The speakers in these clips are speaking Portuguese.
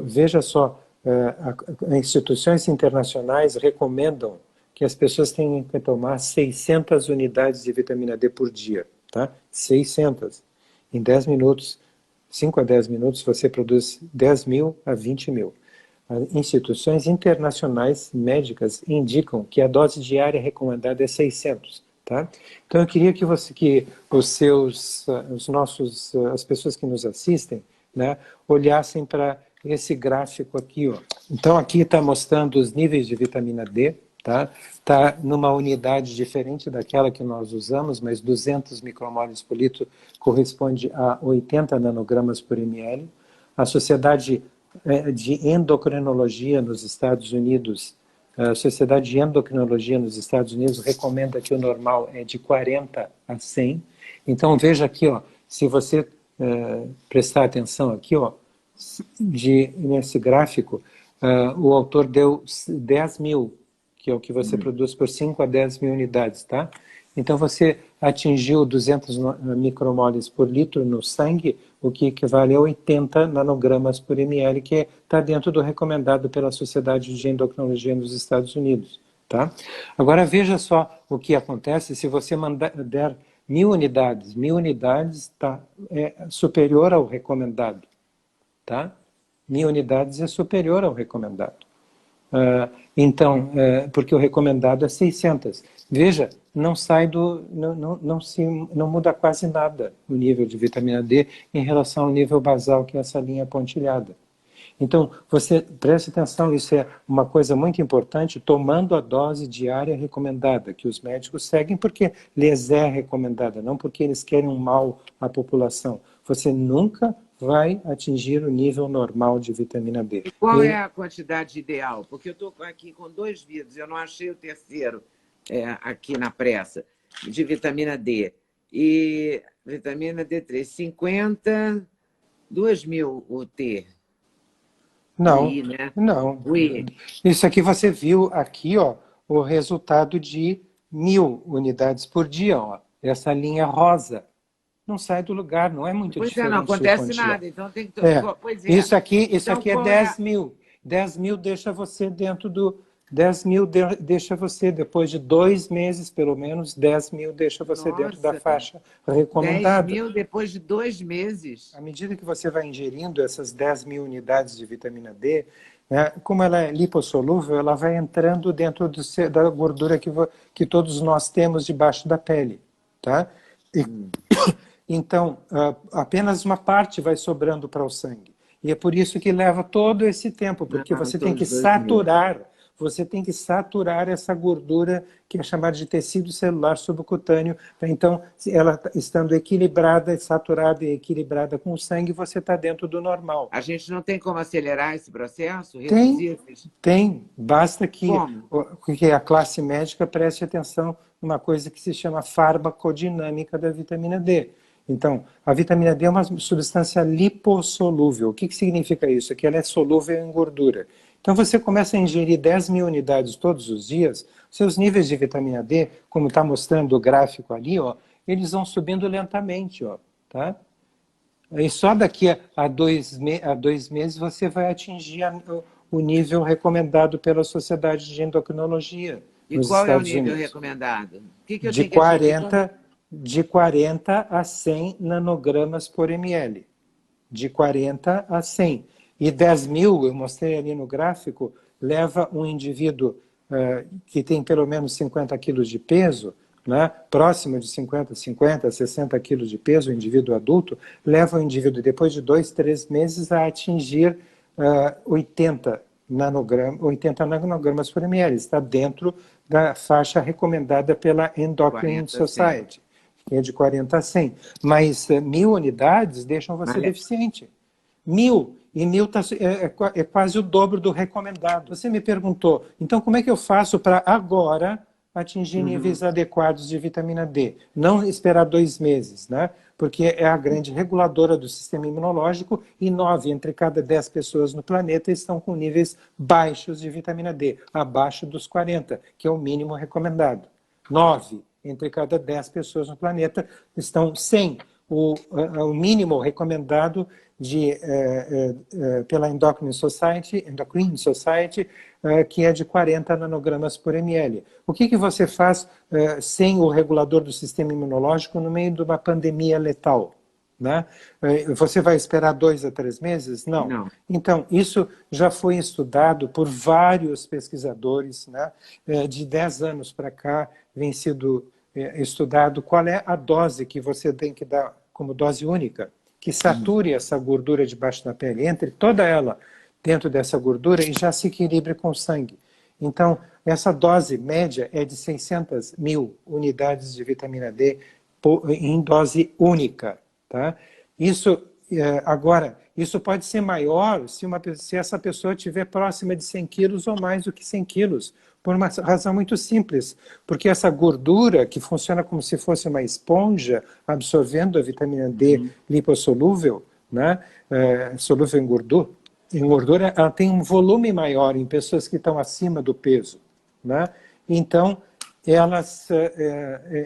Veja só, instituições internacionais recomendam que as pessoas tenham que tomar 600 unidades de vitamina D por dia, tá? 600. Em 10 minutos, 5 a 10 minutos, você produz 10 mil a 20 mil. Instituições internacionais médicas indicam que a dose diária recomendada é 600, tá? Então eu queria que as pessoas que nos assistem, né, olhassem para esse gráfico aqui, ó. Então aqui está mostrando os níveis de vitamina D, tá? Está numa unidade diferente daquela que nós usamos, mas 200 micromoles por litro corresponde a 80 nanogramas por ml. A Sociedade de Endocrinologia nos Estados Unidos, a Sociedade de Endocrinologia nos Estados Unidos recomenda que o normal é de 40 a 100. Então veja aqui, ó, se você prestar atenção aqui, ó, nesse gráfico, o autor deu 10 mil, que é o que você produz por 5 a 10 mil unidades, tá? Então você atingiu 200 micromoles por litro no sangue, o que equivale a 80 nanogramas por ml, que está dentro do recomendado pela Sociedade de Endocrinologia nos Estados Unidos, tá? Agora veja só o que acontece se você der 1000 unidades é superior ao recomendado, tá? 1000 unidades é superior ao recomendado. Então, porque o recomendado é 600. Veja, não muda quase nada o nível de vitamina D em relação ao nível basal, que é essa linha pontilhada. Então, você preste atenção, isso é uma coisa muito importante, tomando a dose diária recomendada, que os médicos seguem porque lhes é recomendada, não porque eles querem um mal à população. Você nunca vai atingir o nível normal de vitamina D. E qual é a quantidade ideal? Porque eu estou aqui com 2 vidros, eu não achei o terceiro aqui na pressa, de vitamina D. E vitamina D3, 50, 2.000 UT. Não, UI, né? não. UI. Isso aqui você viu aqui, ó, o resultado de 1000 unidades por dia, ó. Essa linha rosa. Não sai do lugar, não é muito Pois diferente. não acontece nada, então tem que... Pois é. Isso aqui Então, é 10 mil. 10 mil deixa você dentro do... 10 mil deixa você, depois de 2 meses, pelo menos, 10 mil deixa você dentro da faixa recomendada. 10 mil depois de 2 meses? À medida que você vai ingerindo essas 10 mil unidades de vitamina D, né, como ela é lipossolúvel, ela vai entrando dentro da gordura que todos nós temos debaixo da pele, tá? Então, apenas uma parte vai sobrando para o sangue. E é por isso que leva todo esse tempo, porque você tem que saturar, essa gordura que é chamada de tecido celular subcutâneo. Então, ela estando equilibrada, saturada e equilibrada com o sangue, você está dentro do normal. A gente não tem como acelerar esse processo? Tem. Basta que a classe médica preste atenção numa coisa que se chama farmacodinâmica da vitamina D. Então, a vitamina D é uma substância lipossolúvel. O que significa isso? Que ela é solúvel em gordura. Então, você começa a ingerir 10 mil unidades todos os dias, seus níveis de vitamina D, como está mostrando o gráfico ali, ó, eles vão subindo lentamente, ó, tá? E só daqui a 2 meses você vai atingir o nível recomendado pela Sociedade de Endocrinologia. E qual é o nível recomendado? De 40 a 100 nanogramas por ml. De 40 a 100. E 10 mil, eu mostrei ali no gráfico, leva um indivíduo que tem pelo menos 50 quilos de peso, né, próximo de 50, 60 quilos de peso, o indivíduo adulto, leva o indivíduo, depois de 2, 3 meses, a atingir 80 nanogramas por ml. Está dentro da faixa recomendada pela Endocrine Society, que é de 40 a 100. Mas 1000 unidades deixam você deficiente. 1000. E 1000 é quase o dobro do recomendado. Você me perguntou, então como é que eu faço para agora atingir níveis adequados de vitamina D? Não esperar 2 meses, né? Porque é a grande reguladora do sistema imunológico e 9 entre cada 10 pessoas no planeta estão com níveis baixos de vitamina D, abaixo dos 40, que é o mínimo recomendado. 9 entre cada 10 pessoas no planeta estão sem o mínimo recomendado pela Endocrine Society, que é de 40 nanogramas por ml. O que você faz sem o regulador do sistema imunológico no meio de uma pandemia letal? Né? Você vai esperar 2 a 3 meses? Não. Não. Então, isso já foi estudado por vários pesquisadores, né? De 10 anos para cá, vem sido estudado qual é a dose que você tem que dar como dose única, que sature essa gordura debaixo da pele, entre toda ela dentro dessa gordura e já se equilibre com o sangue. Então, essa dose média é de 600 mil unidades de vitamina D em dose única. Tá? Isso, agora, isso pode ser maior se essa pessoa estiver próxima de 100 quilos ou mais do que 100 quilos, por uma razão muito simples, porque essa gordura, que funciona como se fosse uma esponja, absorvendo a vitamina D lipossolúvel, né, solúvel em gordura, ela tem um volume maior em pessoas que estão acima do peso. Né? Então,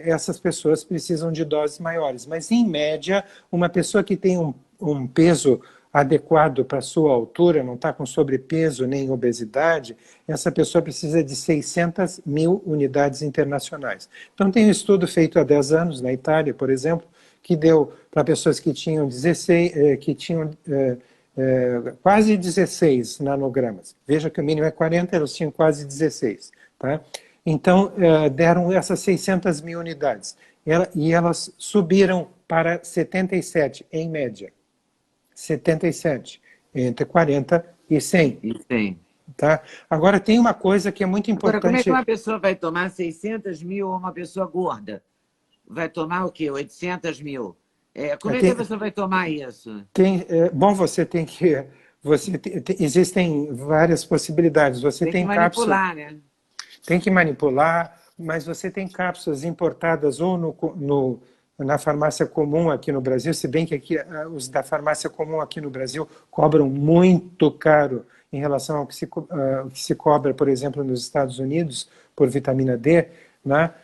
essas pessoas precisam de doses maiores. Mas, em média, uma pessoa que tem um peso adequado para a sua altura, não está com sobrepeso nem obesidade, essa pessoa precisa de 600 mil unidades internacionais. Então, tem um estudo feito há 10 anos, na Itália, por exemplo, que deu para pessoas que tinham, quase 16 nanogramas. Veja que o mínimo é 40, elas tinham quase 16. Tá? Então, deram essas 600 mil unidades. E elas subiram para 77, em média. 77, entre 40 e 100. E 100. Tá? Agora, tem uma coisa que é muito importante... Agora, como é que uma pessoa vai tomar 600 mil ou uma pessoa gorda? Vai tomar o quê? 800 mil? Como é que a pessoa vai tomar isso? Bom, você tem que... existem várias possibilidades. Você tem que manipular, né? Tem que manipular, mas você tem cápsulas importadas ou na farmácia comum aqui no Brasil, se bem que aqui, os da farmácia comum aqui no Brasil cobram muito caro em relação ao que se cobra, por exemplo, nos Estados Unidos, por vitamina D, né?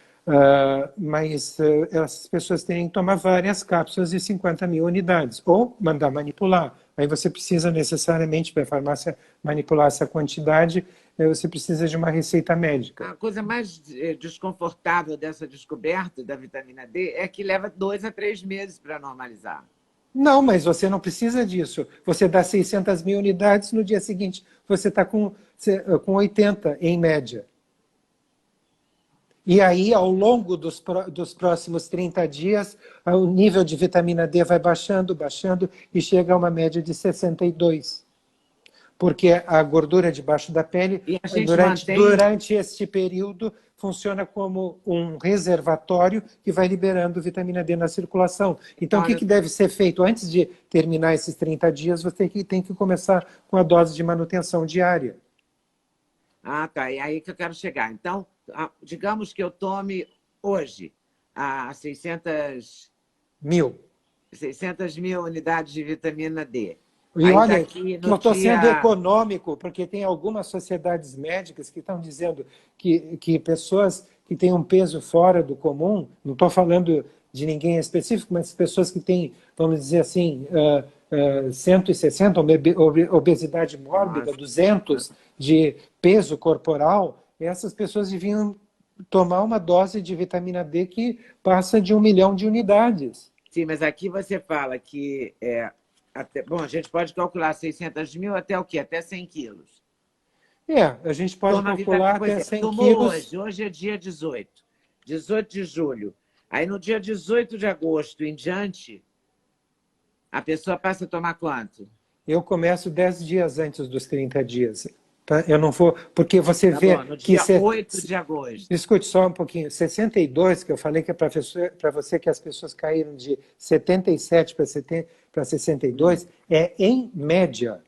Mas essas pessoas têm que tomar várias cápsulas de 50 mil unidades, ou mandar manipular. Aí você precisa necessariamente, para a farmácia manipular essa quantidade, você precisa de uma receita médica. A coisa mais desconfortável dessa descoberta da vitamina D é que leva 2 a 3 meses para normalizar. Não, mas você não precisa disso. Você dá 600 mil unidades, no dia seguinte você está com 80 em média. E aí, ao longo dos próximos 30 dias, o nível de vitamina D vai baixando, baixando, e chega a uma média de 62. Porque a gordura debaixo da pele, durante este período, funciona como um reservatório que vai liberando vitamina D na circulação. Então, o que deve ser feito? Antes de terminar esses 30 dias, você tem que começar com a dose de manutenção diária. Ah, tá. É aí que eu quero chegar. Então, digamos que eu tome hoje a 600 mil unidades de vitamina D. E aí, olha, que eu estou sendo econômico, porque tem algumas sociedades médicas que estão dizendo que pessoas que têm um peso fora do comum, não estou falando de ninguém específico, mas pessoas que têm, vamos dizer assim, 160, obesidade mórbida, 200 de peso corporal, essas pessoas deviam tomar uma dose de vitamina D que passa de 1 milhão de unidades. Sim, mas aqui você fala que... bom, a gente pode calcular 600 mil até o quê? Até 100 quilos. A gente pode calcular até 100 quilos. Hoje é dia 18 de julho. Aí no dia 18 de agosto em diante, a pessoa passa a tomar quanto? Eu começo 10 dias antes dos 30 dias. Tá? Eu não vou... Porque você vê... Bom, no dia 8 de agosto. Escute só um pouquinho. 62, que eu falei que é para você que as pessoas caíram de 77 para 62, é em média.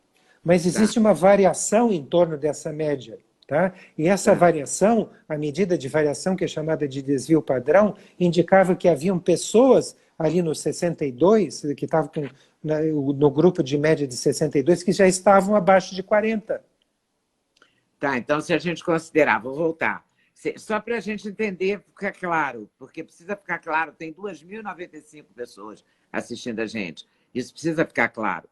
Mas existe uma variação em torno dessa média. Tá? E essa variação, a medida de variação, que é chamada de desvio padrão, indicava que haviam pessoas ali no 62, que estavam no grupo de média de 62, que já estavam abaixo de 40. Tá, então se a gente considerar, vou voltar, só para a gente entender, ficar claro, porque precisa ficar claro, tem 2.095 pessoas assistindo a gente, isso precisa ficar claro.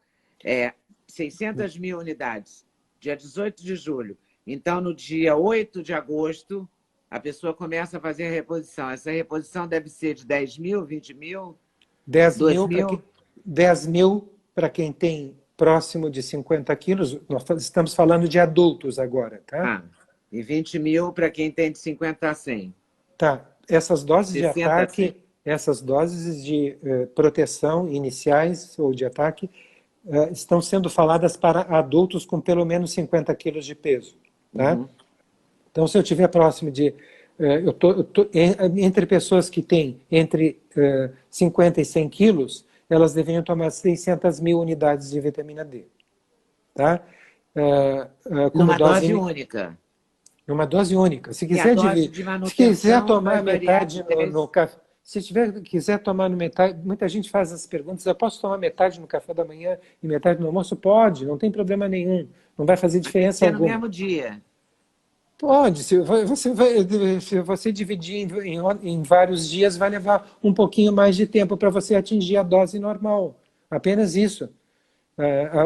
600 mil unidades, dia 18 de julho. Então, no dia 8 de agosto, a pessoa começa a fazer a reposição. Essa reposição deve ser de 10 mil, 20 mil, 2 mil? 10 mil para quem tem próximo de 50 quilos. Nós estamos falando de adultos agora, tá? E 20 mil para quem tem de 50 a 100. Tá. Essas doses de 60 a ataque, 100. essas doses de proteção iniciais ou de ataque estão sendo faladas para adultos com pelo menos 50 quilos de peso. Tá? Uhum. Então, se eu estiver próximo de... eu tô entre pessoas que têm entre 50 e 100 quilos, elas deveriam tomar 600 mil unidades de vitamina D. Tá? Numa dose única. Numa dose única. Se quiser, se quiser tomar metade no café... Se quiser tomar no metade... Muita gente faz as perguntas, eu posso tomar metade no café da manhã e metade no almoço? Pode, não tem problema nenhum. Não vai fazer diferença alguma. No mesmo dia. Pode. Se você dividir em vários dias, vai levar um pouquinho mais de tempo para você atingir a dose normal. Apenas isso.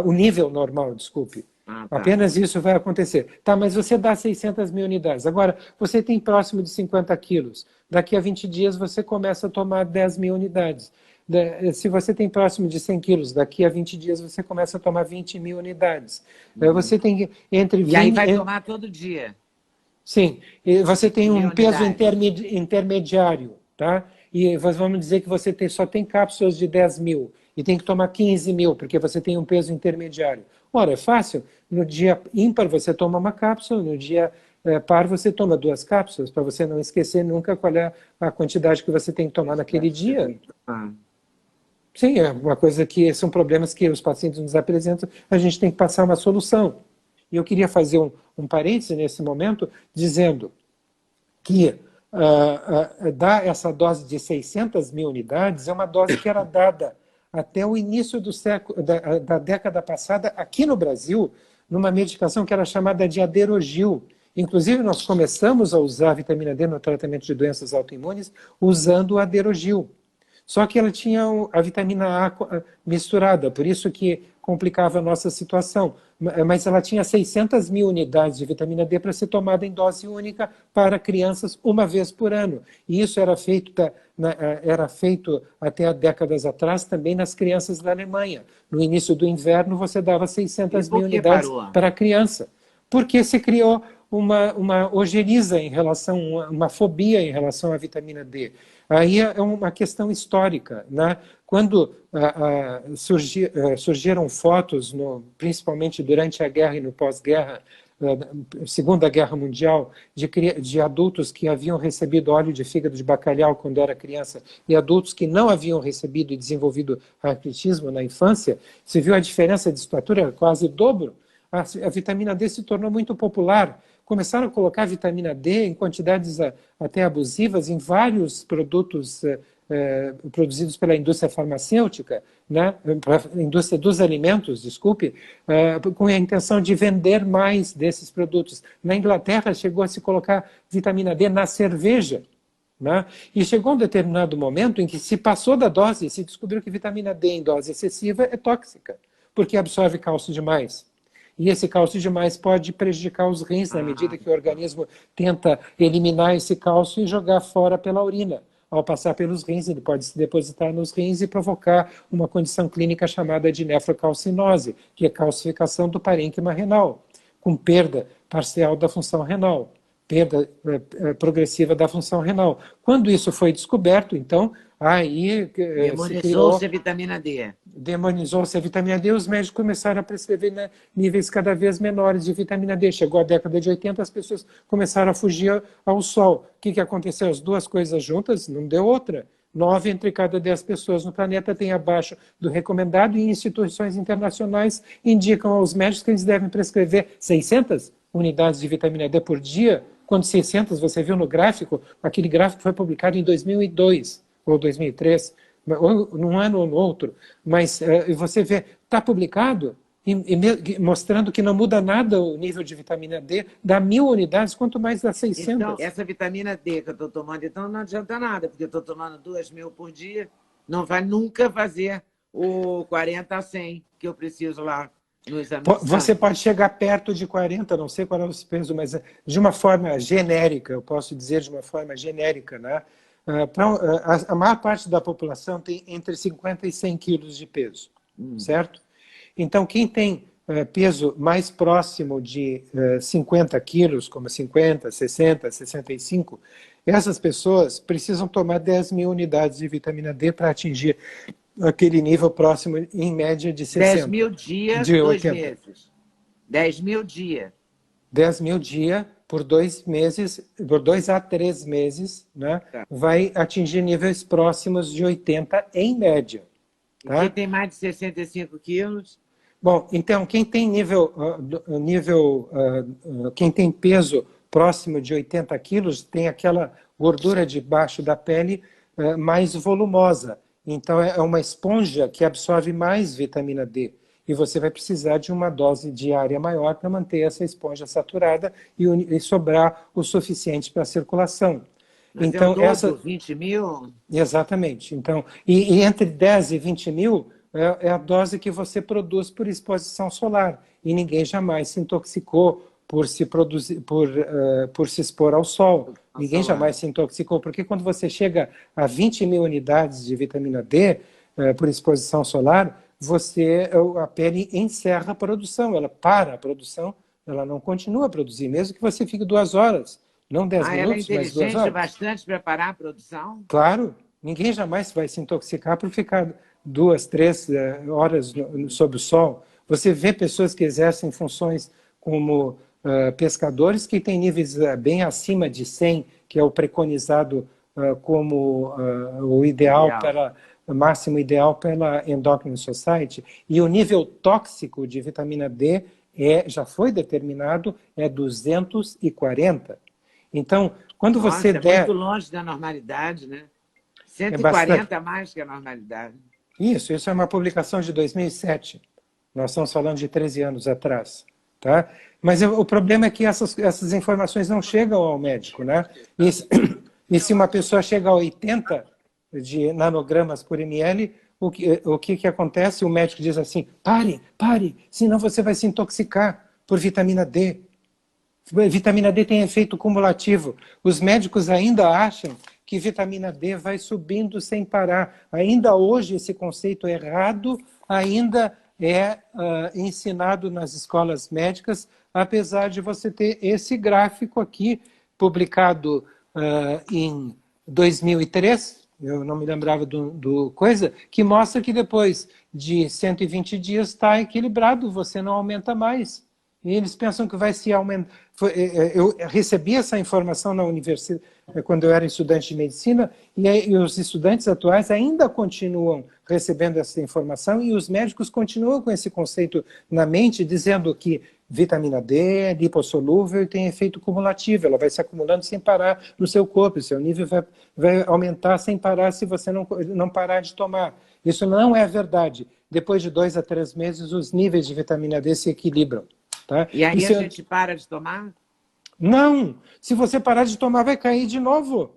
O nível normal, desculpe. Tá. Apenas isso vai acontecer. Tá, mas você dá 600 mil unidades. Agora, você tem próximo de 50 quilos. Daqui a 20 dias, você começa a tomar 10 mil unidades. Se você tem próximo de 100 quilos, daqui a 20 dias, você começa a tomar 20 mil unidades. Você tem entre 20... E aí vai tomar todo dia. Sim. E você tem um peso intermediário, tá? E vamos dizer que você só tem cápsulas de 10 mil e tem que tomar 15 mil, porque você tem um peso intermediário. Ora, é fácil. No dia ímpar você toma uma cápsula, no dia par você toma 2 cápsulas, para você não esquecer nunca qual é a quantidade que você tem que tomar naquele dia. Sim, é uma coisa que são problemas que os pacientes nos apresentam, a gente tem que passar uma solução. E eu queria fazer um parêntese nesse momento, dizendo que dar essa dose de 600 mil unidades é uma dose que era dada até o início do século, da década passada, aqui no Brasil, numa medicação que era chamada de Aderogil. Inclusive, nós começamos a usar a vitamina D no tratamento de doenças autoimunes usando o Aderogil. Só que ela tinha a vitamina A misturada, por isso que complicava a nossa situação. Mas ela tinha 600 mil unidades de vitamina D para ser tomada em dose única para crianças uma vez por ano. E isso era feito até há décadas atrás também nas crianças da Alemanha. No início do inverno você dava 600 mil unidades para a criança. Porque se criou uma ojeriza em relação, uma fobia em relação à vitamina D. Aí é uma questão histórica, né? Quando surgiram fotos, principalmente durante a guerra e no pós-guerra, Segunda Guerra Mundial, de adultos que haviam recebido óleo de fígado de bacalhau quando era criança e adultos que não haviam recebido e desenvolvido raquitismo na infância, se viu a diferença de estatura, quase o dobro. A vitamina D se tornou muito popular. Começaram a colocar vitamina D em quantidades até abusivas em vários produtos produzidos pela indústria farmacêutica, né, a indústria dos alimentos, desculpe, com a intenção de vender mais desses produtos. Na Inglaterra chegou a se colocar vitamina D na cerveja, né, e chegou um determinado momento em que se passou da dose e se descobriu que vitamina D em dose excessiva é tóxica, porque absorve cálcio demais. E esse cálcio demais pode prejudicar os rins na medida que o organismo tenta eliminar esse cálcio e jogar fora pela urina. Ao passar pelos rins, ele pode se depositar nos rins e provocar uma condição clínica chamada de nefrocalcinose, que é calcificação do parênquima renal, com perda parcial da função renal, perda progressiva da função renal. Quando isso foi descoberto, então, aí demonizou-se a vitamina D. Demonizou-se a vitamina D, os médicos começaram a prescrever níveis cada vez menores de vitamina D. Chegou a década de 80, as pessoas começaram a fugir ao sol. O que aconteceu? As duas coisas juntas, não deu outra. 9 entre cada 10 pessoas no planeta têm abaixo do recomendado e instituições internacionais indicam aos médicos que eles devem prescrever 600 unidades de vitamina D por dia, quando 600, você viu no gráfico, aquele gráfico foi publicado em 2002 ou 2003, ou num ano ou no outro, mas você vê, está publicado, mostrando que não muda nada o nível de vitamina D, dá 1000 unidades, quanto mais dá 600. Então, essa vitamina D que eu estou tomando, então não adianta nada, porque eu estou tomando 2000 por dia, não vai nunca fazer o 40 a 100 que eu preciso lá no exame de Você sangue. pode chegar perto de 40, não sei qual é o peso, mas de uma forma genérica, eu posso dizer de uma forma genérica, né? A maior parte da população tem entre 50 e 100 quilos de peso, certo? Então, quem tem peso mais próximo de 50 quilos, como 50, 60, 65, essas pessoas precisam tomar 10 mil unidades de vitamina D para atingir aquele nível próximo, em média, de 60. 10 mil dias, de 2 80. meses. 10 mil dias. 10 mil dias por 2 meses, por 2 a 3 meses, né, Tá. vai atingir níveis próximos de 80 em média. Tá? E quem tem mais de 65 quilos? Bom, então, quem tem quem tem peso próximo de 80 quilos tem aquela gordura debaixo da pele mais volumosa. Então, é uma esponja que absorve mais vitamina D. E você vai precisar de uma dose diária maior para manter essa esponja saturada e sobrar o suficiente para a circulação. Mas então, é o 20 mil? Exatamente. Então, e entre 10 e 20 mil é a dose que você produz por exposição solar. E ninguém jamais se intoxicou por se expor ao sol. Ninguém jamais se intoxicou, porque quando você chega a 20 mil unidades de vitamina D por exposição solar, a pele encerra a produção, ela para a produção, ela não continua a produzir, mesmo que você fique 2 horas, não 10 minutos, ela é mas 2 inteligente horas. bastante para parar a produção? Claro, ninguém jamais vai se intoxicar por ficar 2, 3 horas sob o sol. Você vê pessoas que exercem funções como pescadores que têm níveis bem acima de 100, que é o preconizado como o máximo ideal pela Endocrine Society, e o nível tóxico de vitamina D já foi determinado, é 240. Então, quando você der... é muito longe da normalidade, né? 140 mais que a normalidade. Isso é uma publicação de 2007. Nós estamos falando de 13 anos atrás. Tá? Mas o problema é que essas informações não chegam ao médico, né? E se uma pessoa chega a 80 de nanogramas por ml, o que acontece? O médico diz assim, pare, senão você vai se intoxicar por vitamina D. Vitamina D tem efeito cumulativo. Os médicos ainda acham que vitamina D vai subindo sem parar. Ainda hoje esse conceito errado ainda é ensinado nas escolas médicas, apesar de você ter esse gráfico aqui, publicado em 2003, eu não me lembrava do coisa, que mostra que depois de 120 dias está equilibrado, você não aumenta mais. E eles pensam que vai se aumentar. Eu recebi essa informação na universidade, quando eu era estudante de medicina, e os estudantes atuais ainda continuam recebendo essa informação, e os médicos continuam com esse conceito na mente, dizendo que vitamina D é lipossolúvel e tem efeito cumulativo, ela vai se acumulando sem parar no seu corpo, o seu nível vai aumentar sem parar se você não parar de tomar. Isso não é verdade. Depois de 2 a 3 meses, os níveis de vitamina D se equilibram. Tá? E aí a gente para de tomar? Não! Se você parar de tomar, vai cair de novo.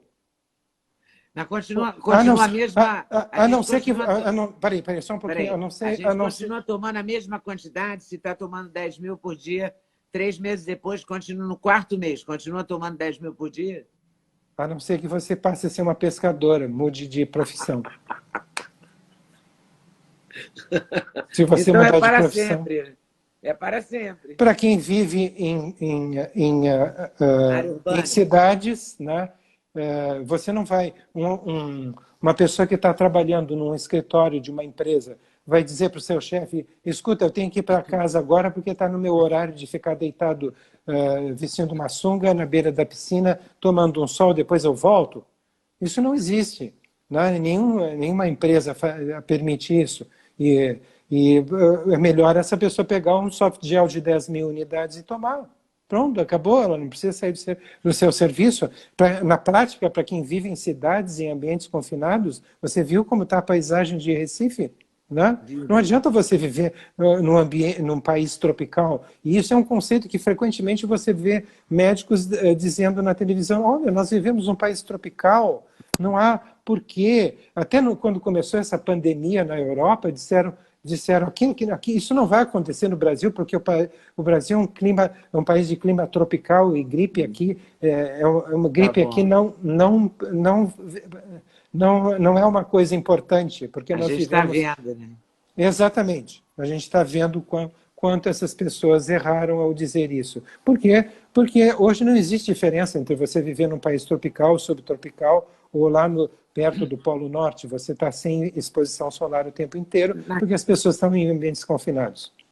Não, continua a mesma... A não ser que... Peraí, só um pouquinho. A gente continua tomando a mesma quantidade, se está tomando 10 mil por dia, 3 meses depois, continua no 4º mês, continua tomando 10 mil por dia? A não ser que você passe a ser uma pescadora, mude de profissão. Se você então mudar é para de profissão. Sempre. É para sempre. Para quem vive em cidades, né, você não vai... uma pessoa que está trabalhando num escritório de uma empresa vai dizer para o seu chefe, escuta, eu tenho que ir para casa agora porque está no meu horário de ficar deitado vestindo uma sunga na beira da piscina, tomando um sol, depois eu volto. Isso não existe. Né? Nenhuma empresa permite isso. E é melhor essa pessoa pegar um soft gel de 10 mil unidades e tomar. Pronto, acabou, ela não precisa sair do seu serviço. Na prática, para quem vive em cidades, em ambientes confinados, você viu como está a paisagem de Recife? Né? Não adianta você viver num país tropical. E isso é um conceito que frequentemente você vê médicos dizendo na televisão, olha, nós vivemos num país tropical, Não há porquê. Até quando começou essa pandemia na Europa, disseram aqui isso não vai acontecer no Brasil, porque o Brasil é um país de clima tropical e gripe aqui, uma Tá gripe aqui bom. não é uma coisa importante, porque A nós gente está vivemos. vendo, né? Exatamente. A gente está vendo quanto essas pessoas erraram ao dizer isso. Por quê? Porque hoje não existe diferença entre você viver num país tropical, subtropical, ou lá perto do Polo Norte. Você está sem exposição solar o tempo inteiro, Na- porque as pessoas estão em ambientes confinados.